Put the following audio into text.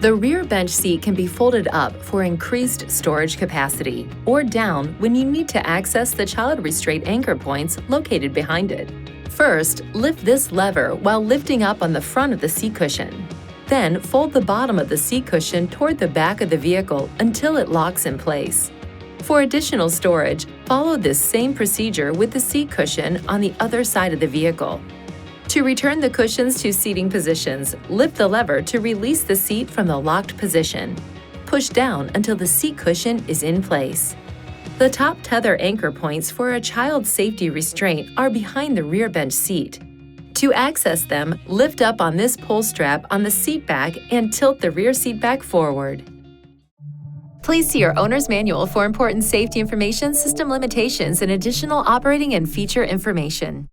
The rear bench seat can be folded up for increased storage capacity or down when you need to access the child restraint anchor points located behind it. First, lift this lever while lifting up on the front of the seat cushion. Then, fold the bottom of the seat cushion toward the back of the vehicle until it locks in place. For additional storage, follow this same procedure with the seat cushion on the other side of the vehicle. To return the cushions to seating positions, lift the lever to release the seat from the locked position. Push down until the seat cushion is in place. The top tether anchor points for a child's safety restraint are behind the rear bench seat. To access them, lift up on this pull strap on the seat back and tilt the rear seat back forward. Please see your owner's manual for important safety information, system limitations, and additional operating and feature information.